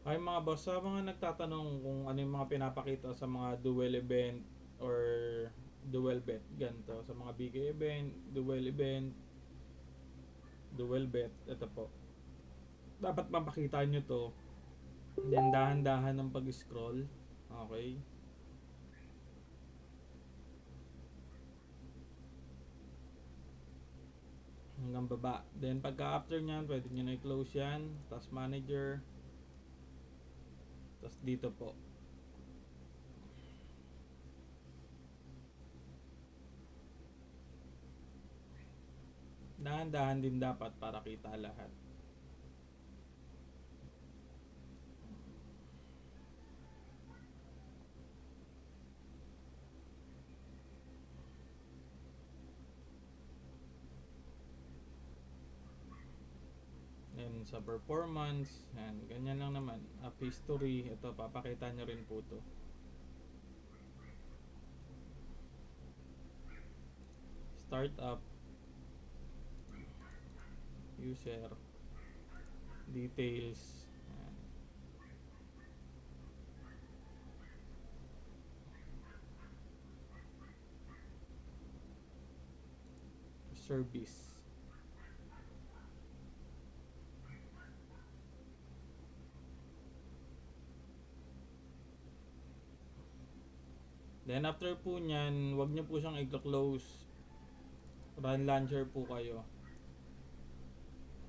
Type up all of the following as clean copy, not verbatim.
Ay mga boss, sa mga nagtatanong kung ano yung mga pinapakita sa mga duel event or duel bet, ganito. Sa mga big event, duel bet, ito po. Dapat mapakita nyo to. Then dahan-dahan ng pag-scroll. Okay. Hanggang baba. Then pagka after nyan, pwede nyo na i-close yan. Task manager. Tapos dito po. Dahan-dahan din dapat para kita lahat. Then sa performance, yan, ganyan lang naman. Up history, ito papakita nyo rin po to. Startup, user, details, yan. Service. Then after po nyan, wag nyo po siyang i-close. Run launcher po kayo.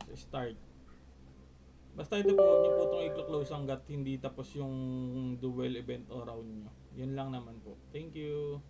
So, start. Basta ito po, wag nyo po itong i-close hanggat hindi tapos yung duel event o round nyo. Yun lang naman po. Thank you.